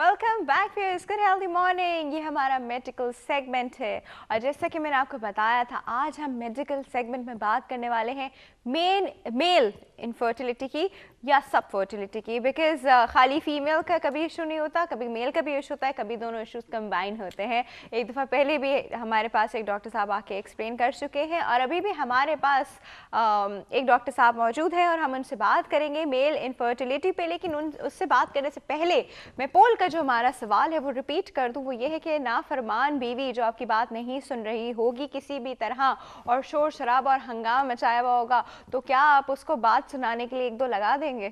Welcome back friends, good healthy morning. ये हमारा medical segment है और जैसा कि मैंने आपको बताया था, आज हम मेडिकल सेगमेंट में बात करने वाले हैं मेल इनफर्टिलिटी की या सब फर्टिलिटी की। बिकॉज खाली फीमेल का कभी इशू नहीं होता, कभी मेल का भी इशू होता है, कभी दोनों इशूज कंबाइन होते हैं। एक दफ़ा पहले भी हमारे पास एक डॉक्टर साहब आके एक्सप्लेन कर चुके हैं और अभी भी हमारे पास एक डॉक्टर साहब मौजूद हैं और हम उनसे बात करेंगे मेल इनफर्टिलिटी पे। लेकिन उससे बात करने से पहले मैं पोल का जो हमारा सवाल है वो रिपीट कर दूं। वो ये है कि नाफरमान बीवी जो आपकी बात नहीं सुन रही होगी किसी भी तरह और शोर शराबा और हंगामा मचाया हुआ होगा, तो क्या आप उसको बात सुनाने के लिए एक दो लगा देंगे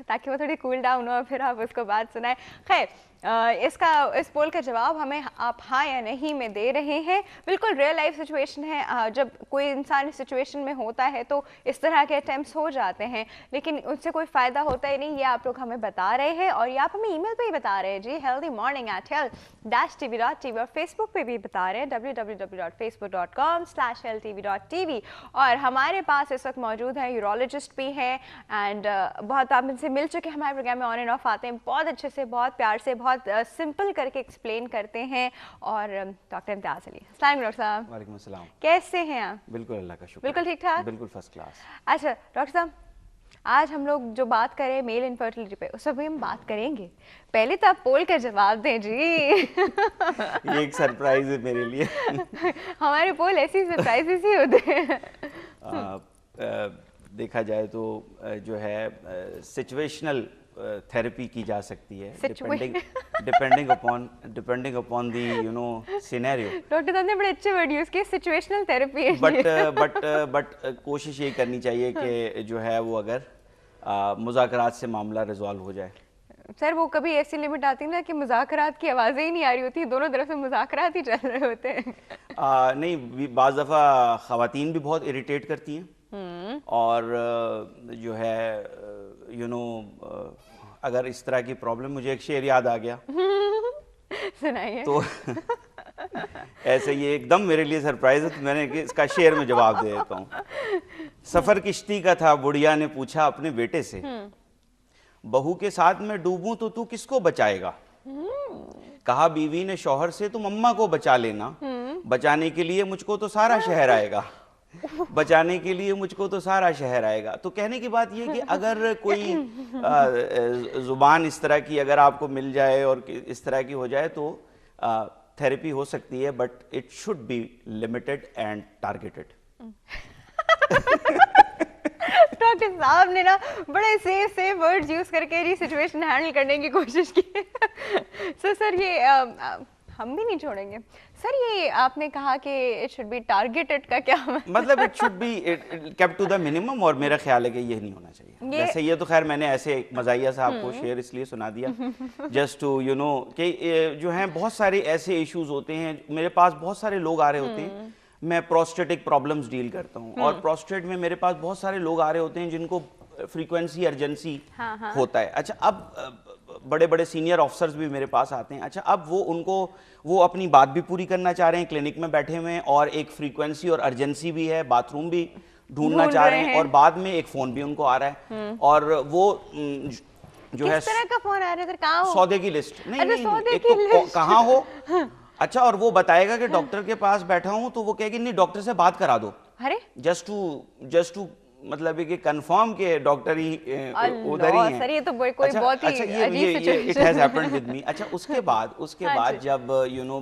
ताकि वो थोड़ी कूल डाउन हो, फिर आप उसको बात सुनाएं। खैर, इस पोल का जवाब हमें आप हाँ या नहीं में दे रहे हैं। बिल्कुल रियल लाइफ सिचुएशन है। जब कोई इंसान इस सिचुएशन में होता है तो इस तरह के अटेम्प्ट्स हो जाते हैं, लेकिन उससे कोई फ़ायदा होता ही नहीं। ये आप लोग हमें बता रहे हैं और ये आप हमें ईमेल पे ही बता रहे हैं जी, healthymorning@health-tv.tv, और फेसबुक पे भी बता रहे हैं www.facebook.com/healthtv.tv। और हमारे पास इस वक्त मौजूद है यूरोलॉजिस्ट भी हैं एंड बहुत आप इनसे मिल चुके हैं, हमारे प्रोग्राम में ऑन एंड ऑफ आते हैं, बहुत अच्छे से, बहुत प्यार से, बहुत सिंपल करके एक्सप्लेन करते हैं। और डॉक्टर इम्तियाज़ अली, अस्सलाम वालेकुम डॉक्टर साहब। वालेकुम अस्सलाम। कैसे हैं आप? बिल्कुल अल्लाह का शुक्र। बिल्कुल ठीक ठाक, बिल्कुल फर्स्ट क्लास। अच्छा डॉक्टर साहब, आज हम लोग जो बात करें मेल इनफर्टिलिटी पे, उस पर भी हम बात करेंगे। पहले तो आप पोल का जवाब दें जी। ये एक सरप्राइज है मेरे लिए। हमारे पोल ऐसी सरप्राइजेस ही होते हैं। देखा जाए तो जो है सिचुएशनल थेरेपी की जा सकती है, depending upon the scenario. Doctor साहब ने बड़े अच्छे वर्ड यूज किए, सिचुएशनल थेरेपी। बट कोशिश ये करनी चाहिए कि जो है वो अगर मुज़ाकरात से मामला रिजॉल्व हो जाए। सर वो कभी ऐसी लिमिट आती है ना कि मुज़ाकरात की आवाज़ें ही नहीं आ रही होती, दोनों तरफ से मुज़ाकरात ही चल रहे होते हैं। नहीं, बाज़ दफ़ा ख़वातीन भी बहुत इरिटेट करती हैं और जो है अगर इस तरह की प्रॉब्लम, मुझे एक शेर याद आ गया सुनाइए। तो ऐसे ये एकदम मेरे लिए सरप्राइज है, तो मैंने इसका शेर में जवाब दे देता हूँ। सफ़र किश्ती का था, बुढ़िया ने पूछा अपने बेटे से, बहू के साथ मैं डूबूं तो तू किसको बचाएगा? कहा बीवी ने शौहर से, तुम अम्मा को बचा लेना, बचाने के लिए मुझको तो सारा शहर आएगा, बचाने के लिए मुझको तो सारा शहर आएगा। तो कहने की बात यह कि अगर कोई जुबान इस तरह की अगर आपको मिल जाए और इस तरह की हो जाए तो थेरेपी हो सकती है, but it should B limited and targeted. Doctor साहब ने ना बड़े सेफ वर्ड्स यूज करके ये सिचुएशन हैंडल करने की कोशिश की। सर ये हम भी नहीं छोड़ेंगे। सर ये आपने कहा कि इट शुड बी टारगेटेड का क्या मतलब? It should be kept to the minimum, और मेरा ख्याल है कि ये नहीं होना चाहिए। वैसे ये तो खैर मैंने ऐसे मज़ाहिया से आपको शेयर इसलिए सुना दिया जस्ट टू कि जो हैं बहुत सारे ऐसे इश्यूज होते हैं। मेरे पास बहुत सारे लोग आ रहे होते हैं, मैं प्रोस्टेटिक प्रॉब्लम्स डील करता हूँ और प्रोस्टेट में मेरे पास बहुत सारे लोग आ रहे होते हैं जिनको फ्रीक्वेंसी अर्जेंसी होता है। अच्छा, अब बड़े बड़े सीनियर ऑफिसर्स भी मेरे पास आते हैं। अच्छा, अब वो अपनी बात भी पूरी करना चाह रहे हैं, क्लिनिक में बैठे हुए हैं, और एक फ्रीक्वेंसी और अर्जेंसी भी है, बाथरूम भी ढूंढना चाह रहे हैं, और बाद में एक फोन भी उनको आ रहा है। और वो जो है, किस तरह का फोन आ रहा है? कहाँ हो? सौदे की लिस्ट। नहीं, एक तो कहाँ हो। अच्छा, और वो बताएगा कि डॉक्टर के पास बैठा हूं, तो वो कहेगी नहीं डॉक्टर से बात करा दो। अरे जस्ट टू मतलब कि कंफर्म के डॉक्टर ही उधर ही हैं। सर ये तो कोई बहुत ही अजीब situation. It has happened with me. अच्छा, उसके बाद जब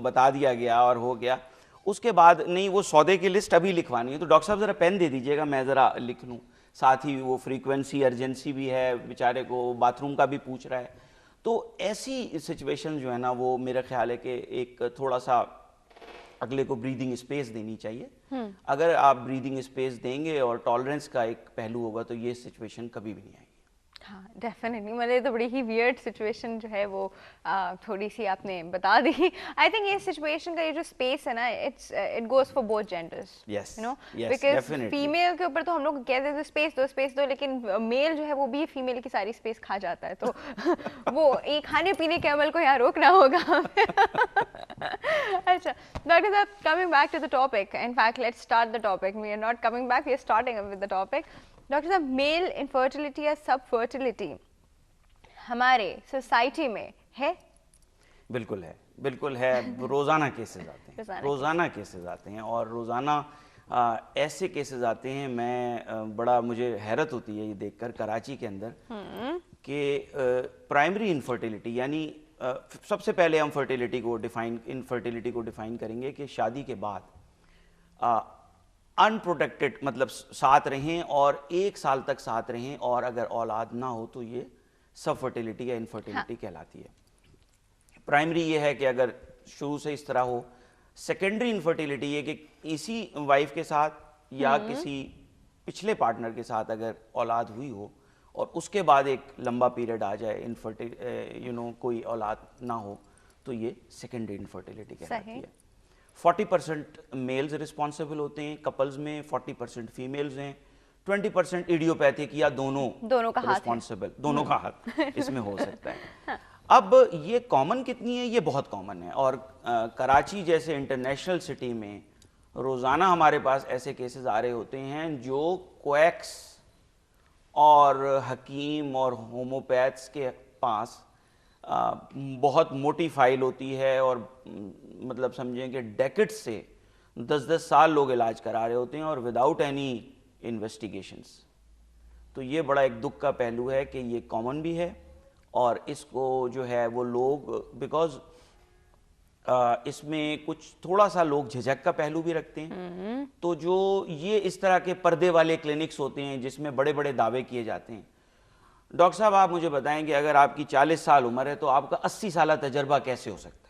बता दिया गया और हो गया, उसके बाद नहीं, वो सौदे की लिस्ट अभी लिखवानी है, तो डॉक्टर साहब जरा पेन दे दीजिएगा, मैं जरा लिख लूँ। साथ ही वो फ्रीक्वेंसी अर्जेंसी भी है, बेचारे को बाथरूम का भी पूछ रहा है। तो ऐसी सिचुएशन जो है ना, वो मेरा ख्याल है कि एक थोड़ा सा अगले को ब्रीदिंग स्पेस देनी चाहिए। अगर आप ब्रीदिंग स्पेस देंगे और टॉलरेंस का एक पहलू होगा तो ये सिचुएशन कभी भी नहीं आएगी। हाँ डेफिनेटली, मतलब तो बड़ी ही वियर्ड सिचुएशन जो है वो थोड़ी सी आपने बता दी। आई थिंक ये सिचुएशन का ये जो स्पेस है ना, it goes for both genders, you know, because female के ऊपर तो हम लोग कहते हैं स्पेस दो, लेकिन मेल जो है वो भी फीमेल की सारी स्पेस खा जाता है। तो वो एक खाने पीने के अमल को यहाँ रोकना होगा। अच्छा डॉक्टर साहब, coming back to the topic, in fact let's start the topic, we are not coming back, we are starting with the topic. Doctor साहब, मेल इनफर्टिलिटी या सब फर्टिलिटी हमारे सोसाइटी में है? बिल्कुल है, बिल्कुल है। रोज़ाना केसेस आते हैं, रोज़ाना केसेस आते हैं, और रोज़ाना ऐसे केसेस आते हैं, मैं बड़ा मुझे हैरत होती है ये देखकर कराची के अंदर कि प्राइमरी इनफर्टिलिटी, यानी सबसे पहले हम इनफर्टिलिटी को डिफाइन करेंगे कि शादी के बाद अनप्रोटेक्टेड, मतलब साथ रहें और 1 साल तक साथ रहें, और अगर औलाद ना हो तो ये सब फर्टिलिटी या इनफर्टिलिटी कहलाती है। प्राइमरी ये है कि अगर शुरू से इस तरह हो। सेकेंडरी इनफर्टिलिटी ये कि इसी वाइफ के साथ या किसी पिछले पार्टनर के साथ अगर औलाद हुई हो और उसके बाद एक लंबा पीरियड आ जाए कोई औलाद ना हो, तो ये सेकेंडरी इनफर्टिलिटी कहलाती है। 40% मेल्स रिस्पॉन्सिबल होते हैं कपल्स में, 40% फीमेल्स हैं, 20% इडियोपैथिक या दोनों का रिस्पॉन्सिबल, दोनों का हाथ इसमें हो सकता है। अब ये कॉमन कितनी है? ये बहुत कॉमन है, और कराची जैसे इंटरनेशनल सिटी में रोज़ाना हमारे पास ऐसे केसेस आ रहे होते हैं जो क्वैक्स और हकीम और होम्योपैथ्स के पास बहुत मोटी फाइल होती है, और मतलब समझें कि डेकेड्स से 10-10 साल लोग इलाज करा रहे होते हैं और विदाउट एनी इन्वेस्टिगेशंस। तो ये बड़ा एक दुख का पहलू है कि ये कॉमन भी है, और इसको जो है वो लोग बिकॉज इसमें कुछ थोड़ा सा लोग झिझक का पहलू भी रखते हैं। तो जो ये इस तरह के पर्दे वाले क्लिनिक्स होते हैं जिसमें बड़े बड़े दावे किए जाते हैं, डॉक्टर साहब आप मुझे बताएं कि अगर आपकी 40 साल उम्र है तो आपका 80 साल तजर्बा कैसे हो सकता है?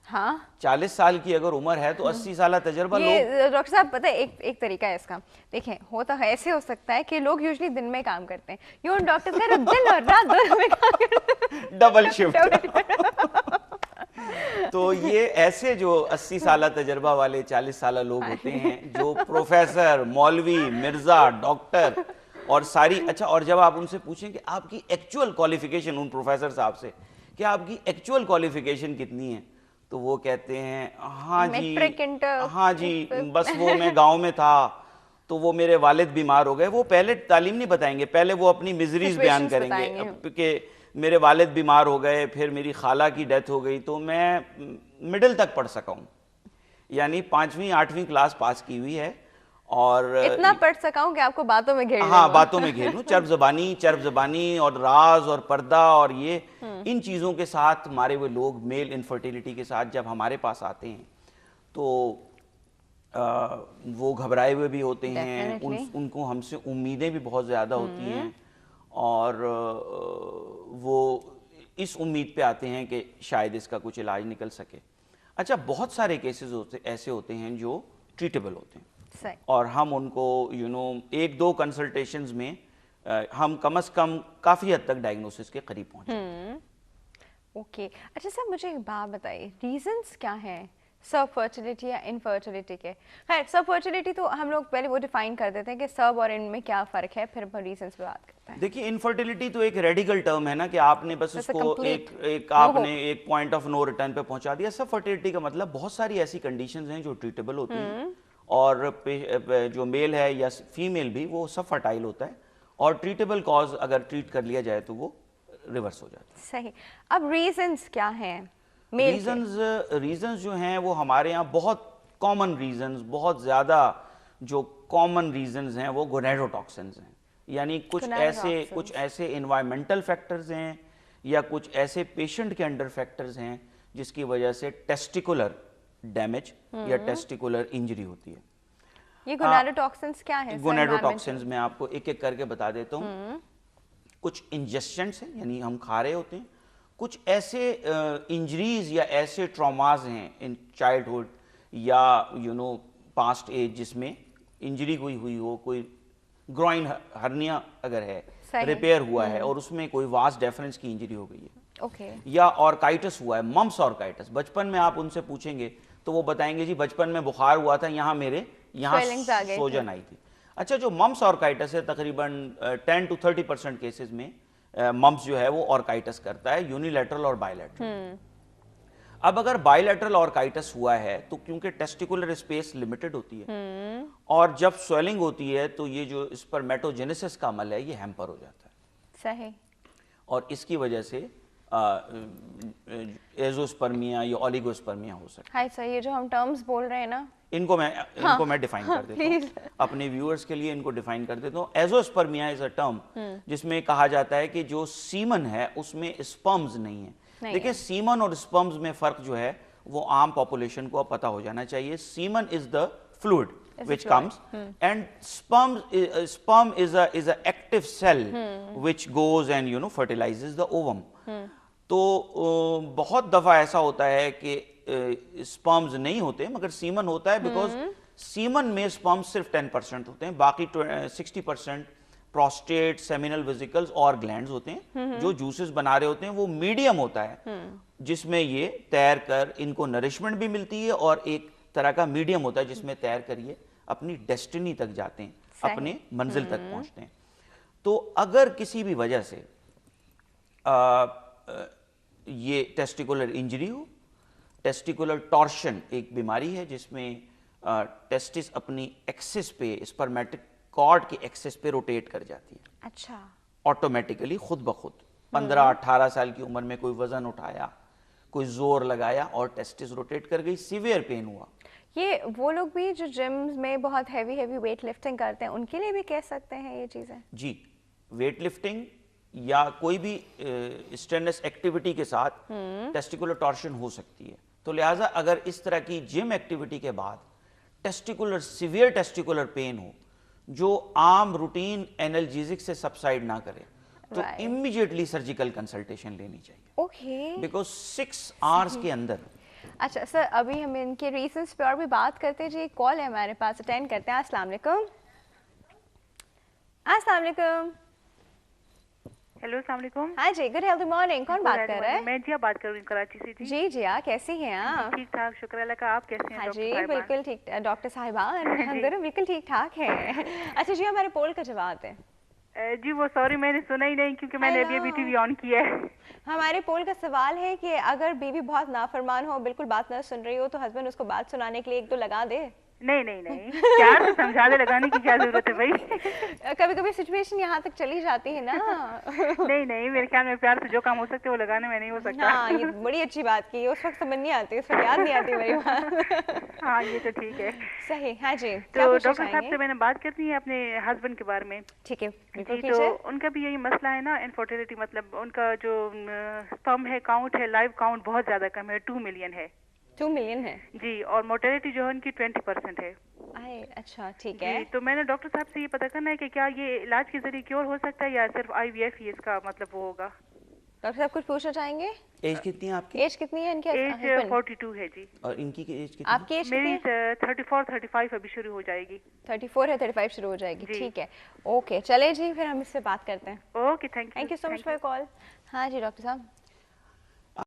हाँ, 40 साल की अगर उम्र है तो 80 साल तजर्बा लोग। डॉक्टर साहब पता है एक तरीका है इसका, देखें होता है ऐसे हो सकता है कि लोग यूजुअली दिन में काम करते हैं, यूं डॉक्टर्स का दिन और रात दोनों में काम करते हैं, डबल शिफ्ट। तो ये ऐसे जो 80 साल तजर्बा वाले 40 साल लोग होते हैं, जो प्रोफेसर, मौलवी, मिर्जा, डॉक्टर और सारी, अच्छा, और जब आप उनसे पूछें कि आपकी एक्चुअल क्वालिफिकेशन, उन प्रोफेसर साहब से कि आपकी एक्चुअल क्वालिफिकेशन कितनी है, तो वो कहते हैं हाँ जी, बस वो मैं गांव में था तो वो मेरे वालिद बीमार हो गए। वो पहले तालीम नहीं बताएंगे, पहले वो अपनी मिजरीज बयान करेंगे कि मेरे वालिद बीमार हो गए, फिर मेरी खाला की डेथ हो गई, तो मैं मिडिल तक पढ़ सका हूँ, यानी 5वीं 8वीं क्लास पास की हुई है, और इतना पढ़ सका हूं कि आपको बातों में घेर लूं। हाँ, बातों में घेर लूं। चर्ब जबानी और राज और पर्दा और ये इन चीज़ों के साथ मारे हुए लोग मेल इनफर्टिलिटी के साथ जब हमारे पास आते हैं तो वो घबराए हुए भी होते हैं, उनको हमसे उम्मीदें भी बहुत ज़्यादा होती हैं, और वो इस उम्मीद पे आते हैं कि शायद इसका कुछ इलाज निकल सके। अच्छा, बहुत सारे केसेस ऐसे होते हैं जो ट्रीटेबल होते हैं, और हम उनको 1-2 कंसल्टेशंस में हम कम से कम काफ़ी हद तक डायग्नोसिस के करीब पहुँचे। ओके, अच्छा सर मुझे एक बात बताइए, रीजंस क्या हैं सब फर्टिलिटी या इनफर्टिलिटी के? खैर, सब फर्टिलिटी तो हम लोग पहले वो डिफाइन कर देते हैं कि सब और इनमें क्या फ़र्क है, फिर हम रीजंस पे बात करते हैं। देखिए, इनफर्टिलिटी तो एक रेडिकल टर्म है ना कि आपने बस उसको आपने एक पॉइंट ऑफ नो रिटर्न पे पहुंचा दिया। सब फर्टिलिटी का मतलब बहुत सारी ऐसी कंडीशंस हैं जो ट्रीटेबल होती हैं, और जो मेल है या फीमेल भी वो सब फर्टाइल होता है, और ट्रीटेबल कॉज अगर ट्रीट कर लिया जाए तो वो रिवर्स हो जाता है। सही। अब रीजंस क्या हैं? रीजंस जो हैं वो हमारे यहाँ बहुत कॉमन रीजंस, बहुत ज़्यादा जो कॉमन रीजंस हैं वो गोनेडोटॉक्सिन्स हैं, यानी कुछ ऐसे इन्वायरमेंटल फैक्टर्स हैं या कुछ ऐसे पेशेंट के अंडर फैक्टर्स हैं जिसकी वजह से टेस्टिकुलर डैमेज या टेस्टिकुलर इंजरी होती है। ये गोनेडोटॉक्सिन्स क्या है? गोनेडोटॉक्सिन्स मैं आपको एक एक करके बता देता हूँ। कुछ इंजेक्शंस हैं, यानी हम खा रहे होते हैं, कुछ ऐसे इंजरीज या ऐसे ट्रॉमाज हैं इन चाइल्डहुड या पास्ट एज जिसमें इंजरी हुई हो, कोई ग्रॉइन हर्निया अगर है, रिपेयर हुआ है और उसमें कोई वास्ट डेफरेंस की इंजरी हो गई है, या ऑर्काइटिस हुआ है, मम्स ऑर्काइटिस। बचपन में आप उनसे पूछेंगे तो वो बताएंगे जी बचपन में बुखार हुआ था, यहाँ सोजन आई थी। अच्छा, जो मम्स ऑर्काइटिस है तकरीबन 10 to 30% केसेस में मम्स जो है वो ऑर्काइटिस करता है, यूनिलैटरल और बायलैटरल। अब अगर बायलैटरल ऑर्काइटिस हुआ है तो क्योंकि टेस्टिकुलर स्पेस लिमिटेड होती है और जब स्वेलिंग होती है तो ये जो स्पर्मेटोजेनेसिस का अमल है ये हैम्पर हो जाता है। सही। और इसकी वजह से एजोस्पर्मिया या ओलिगोस्पर्मिया हो सकता है। हाय सर, ये जो हम टर्म्स बोल रहे हैं ना, इनको मैं डिफाइन कर देता हूँ अपने व्यूअर्स के लिए, इनको डिफाइन कर देता हूँ। एजोस्पर्मिया इज अ टर्म जिसमें कहा जाता है कि जो सीमन है उसमें स्पर्म्स नहीं है। देखिए, सीमन और स्पर्म्स में फर्क जो है वो आम पॉपुलेशन को अब पता हो जाना चाहिए। Semen is the fluid which comes and sperm is a active cell which goes and fertilizes the ovum. तो बहुत दफा ऐसा होता है कि स्पर्म्स नहीं होते मगर सीमन होता है, बिकॉज सीमन में स्पर्म्स सिर्फ 10% होते हैं, बाकी 60% प्रोस्टेट, सेमिनल वेसिकल्स और ग्लैंड्स होते हैं जो जूसेस बना रहे होते हैं। वो मीडियम होता है जिसमें ये तैर कर इनको नरिशमेंट भी मिलती है, और एक तरह का मीडियम होता है जिसमें तैर कर ये अपनी डेस्टिनी तक जाते हैं, अपने मंजिल तक पहुंचते हैं। तो अगर किसी भी वजह से ये टेस्टिकुलर इंजरी हो, टेस्टिकुलर टॉर्शन एक बीमारी है जिसमें टेस्टिस अपनी एक्सिस पे, स्पर्मेटिक कॉर्ड के एक्सिस पे रोटेट कर जाती है। अच्छा, ऑटोमेटिकली, खुद ब खुद। 15-18 साल की उम्र में कोई वजन उठाया, कोई जोर लगाया और टेस्टिस रोटेट कर गई, सीवियर पेन हुआ। ये वो लोग भी जो जिम में बहुत हैवी वेट लिफ्टिंग करते हैं उनके लिए भी कह सकते हैं ये चीजें? जी, वेट लिफ्टिंग या कोई भी स्ट्रेनस एक्टिविटी के साथ टेस्टिकुलर टॉर्शन हो सकती है। तो लिहाजा अगर इस तरह की जिम एक्टिविटी के बाद टेस्टिकुलर सीवियर टेस्टिकुलर पेन हो जो आम रूटीन एनाल्जेसिक से सबसाइड ना करे, तो इमीडिएटली सर्जिकल कंसल्टेशन लेनी चाहिए। ओके, बिकॉज 6 आवर्स के अंदर। अच्छा सर, अभी हम इनके रीजंस पे और भी बात करते हैं। जी, एक कॉल है हमारे पास, अटेंड करते हैं। अस्सलाम वालेकुम। अस्सलाम वालेकुम। हेलो, अस्सलाम वालेकुम। हाँ जी, गुड हेल्दी मॉर्निंग। कौन बात कर रहा है? मैं जिया बात कर रही हूँ कराची से। जी जी, कैसी हैं आप? ठीक ठाक, शुक्र अल्लाह का। आप कैसे हैं? हाँ जी, बिल्कुल ठीक। डॉक्टर साहिबा बिल्कुल ठीक ठाक है। अच्छा जी, हमारे पोल का जवाब है। जी वो सॉरी, मैंने सुना ही नहीं क्योंकि मैंने अभी टीवी ऑन किया है। हमारे पोल का सवाल है कि अगर बीवी बहुत नाफरमान हो, बिल्कुल बात ना सुन रही हो, तो हस्बैंड उसको बात सुनाने के लिए 1-2 लगा दे। नहीं नहीं नहीं, प्यार से समझा दे, लगाने की क्या जरूरत है भाई। कभी कभी सिचुएशन यहाँ तक चली जाती है ना। नहीं नहीं, मेरे ख्याल में प्यार से जो काम हो सकते वो लगाने में नहीं हो सकता। हाँ, ये बड़ी अच्छी बात की। उस वक्त समझ नहीं आती, उस वक्त याद नहीं आती मेरी बात। हाँ, ये तो ठीक है। सही। हाँ जी, तो डॉक्टर साहब से मैंने बात करनी है अपने हस्बैंड के बारे में। ठीक है, जी। तो उनका भी यही मसला है ना, इनफर्टिलिटी, मतलब उनका जो स्पर्म है, काउंट है, लाइव काउंट बहुत ज्यादा कम है, 2 मिलियन है। 2 मिलियन है जी, और मोर्टेलिटी जो है उनकी 20% है। अच्छा, ठीक है। तो मैंने डॉक्टर साहब से ये पता करना है कि क्या ये इलाज के जरिए क्योर हो सकता है या सिर्फ IVF ही इसका मतलब वो होगा। डॉक्टर साहब कुछ पूछना चाहेंगे? एज कितनी है आपकी? एज कितनी है इनके? एज 42 है जी। और इनकी एज कितनी? आपकी एज कितनी है? मेरी 34-35 अभी शुरू हो जाएगी। 34 है, 35 शुरू हो जाएगी। ठीक है, ओके, चले जी, फिर हम इससे बात करते हैं। Okay, thank you so much for call. हाँ जी डॉक्टर साहब।